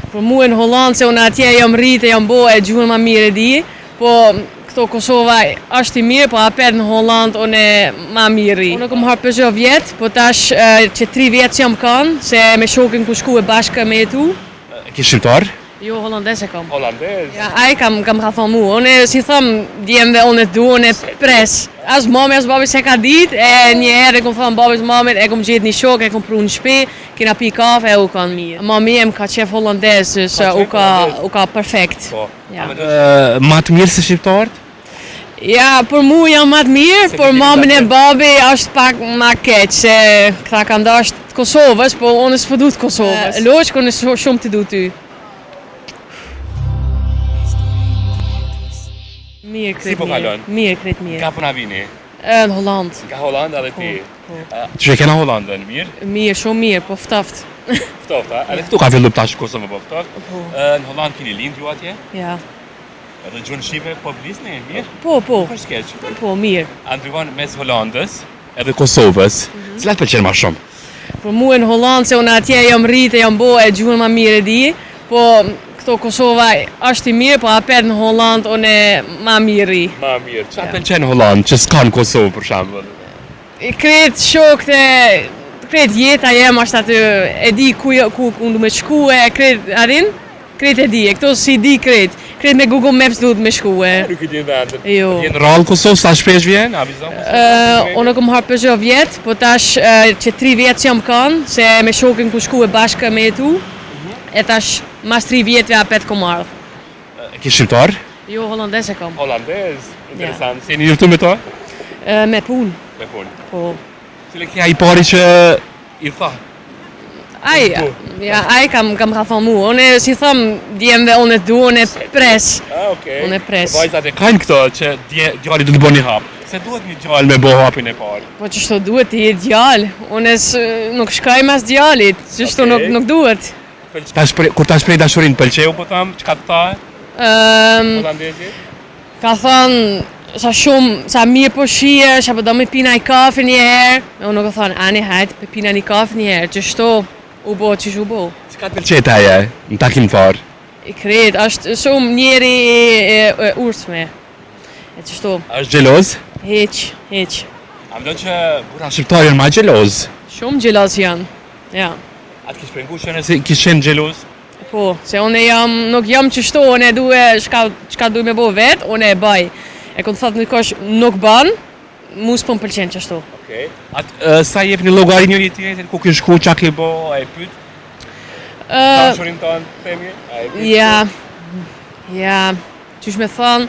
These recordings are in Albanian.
Për mua në Hollandë, se unë atje jam rritë, jam bo e gjuhën ma mirë e di, po këto Kosova është i mirë, po apet në Hollandë unë e ma mirë. Unë kom harë Peugeot vjetë, po tash që 3 vjetë që jam kanë, se me shokin ku shku e bashkë me jetu. Ki shqiptar? Jo, hollandes e kam. Hollandes? Ja, ai kam ka thonë mu, unë si thëmë, djemve unë e du, unë e pres. As mami, as babi se ka dit, e një herë e kom thonë babis mamit, e kom gjetë një shok, e kom pru në shpi, kina pi kafe, e u kanë mirë. Mami em ka qef hollandes, se u ka perfekt. Po. Ja. Ma të mirë se shqiptarët? Ja, për mu jam ma të mirë, për mamin e babi është pak ma keq, se këta kanë dasht Kosovës, po unë s'po du të Kosovës. Loqë, unë shumë të du ty. Mirë Si po kalon? Mirë, kretë mirë. Ka puna vini? Në Hollandë. Nga Hollanda edhe ti? Po. Që e kena Hollandën, mirë? Mirë, shumë mirë, po ftoft. Ftoft, a? Edhe këtu ka fillu tash Kosovë po ftoft. Po. Në Hollandë keni lind ju atje? Ja. Edhe gjuhën shqipe po blisni, mirë? Po. Nuk është keq. Po, mirë. A ndrykon mes Hollandës edhe Kosovës, cilat pëlqen më shumë? Për mua në Hollandë, se unë atje jam rritë, jam bo e gjuhën ma mirë e di, po këto Kosova është i mirë, po apet në Hollandë unë e ma mirë. Ma mirë. Çfarë pëlqen në Hollandë që s'ka në Kosovë për shembull? Kretë shokët e, kretë jeta jem është aty, e di ku unë du me shku e kretë arin, kretë e di, e këto si di kretë. Kretë me Google Maps duhet me shku e. Nuk i di vendin. Jo. Jenë rrallë Kosovë, sa shpesh vjen? Avizon Kosovë? Unë kom harë Peugeot vjetë, po tash që 3 vjetë që jam kanë, se me shokin ku shku e bashkë me jetu, e tash mas 3 vjetëve apet kom ardhë. Ki shqiptar? Jo, hollandes e kam. Hollandez, interesant. Si jeni njoftu me to? Me punë, Me punë. po. Cile kja i pari që i tha? Ai kam ka thonë mu, unë si thëmë, djemve unë e du, unë e pres. Okej. Unë e pres. Vajzat e kanë këto që djali du të bëni hap. Se duhet një gjallë me bo hapin e parë? Po që shto duhet të jetë djallë, unë nuk shkaj mas djallit, që shto nuk duhet. Kur ta shprej dashurin pëlqeu po thamë, që ka të tha? Hollandezi? Ka thonë, sa mirë po shie, që po do me pina i kafe një herë. Unë nuk ka thonë, ani hajtë, pe pina një kafe një herë, që shto u bo, që shu bo. Që ka të pëlqet aje, në takim farë? I kretë, është shumë njeri e ursme. E që shto? është gjeloz? Heq. A mdo që bura shqiptar janë ma gjeloz? Shumë gjeloz janë, ja. A të kishë pengu që nëse kishë qenë gjeloz? Po, se unë nuk jam që shto, unë e du e shka du me bo vetë, unë e baj. E kënë thotë në kosh nuk banë, mu s'po më pëlqenë që shto. Okej. Sa jep një logari njëri tjetër, ku kishë ku, qa ke bo, a e pyt? Dashurin tonë, themi, a e pyt? Ja, qysh me thonë,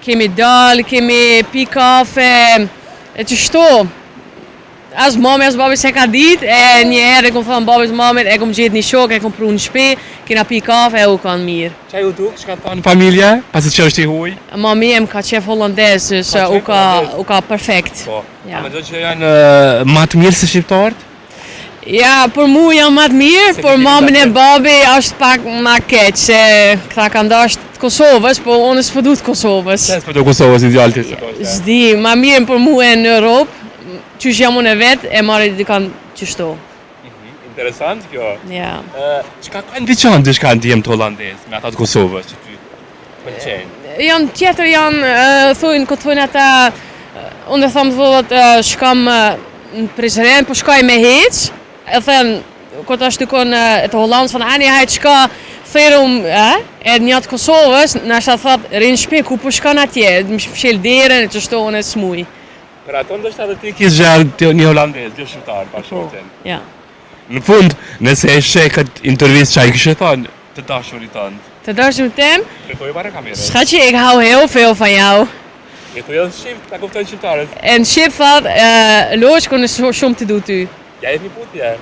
kemi dalë, kemi pi kafe, e që shto. As mami, as babi se ka dit, e një herë e kom thonë babis mamit, e kom gjetë një shok, e kom pru në shpi, kina pi kafe, e u kanë mirë. Qa ju duk, që ka thonë familje, pasi që është i huj? Mami em ka qef hollandes, se u ka perfekt. Po, Ja. a me do që janë ma të mirë se shqiptarët? Ja, për mu jam ma të mirë, për mamin e babi është pak ma keq, se këta kanë dasht Kosovës, po unë s'po du të Kosovës. Se s'po do Kosovës ideal të shqiptarët? Zdi, ma mirë për mu e në Europë, qysh jam unë e vetë, e marri dikan qështo. Interesant kjo. Ja. Qka kanë diqan dishka në djemë të Hollandez, me ata të Kosovës që ty pëlqenë? Janë tjetër janë, thujnë, këtë thujnë ata, unë e thamë dhullat, shkam në prezident, po shkaj me heq, e thënë, këtë është tykon e të Hollandës, thënë, ani hajtë shka, thërum, e njëtë Kosovës, në ashtë thëtë, rinë shpi, ku po shkan atje, më shpshel derën, që shto unë e smuj. Për ato ndështë edhe ti kisë gjallë një Hollandez, një shqiptar, pa shoqen. Ja. Në fund, nëse e shë këtë intervjist që a i kështë thonë të dashurit tënë, Të dashëm tem, Letoj para kamerën. shka që ik hau heel van jou. Letoj edhe shqip, ta kuptojnë shqiptarët. En shqip thot, loqë kënë shumë të du ty. Ja e një putje.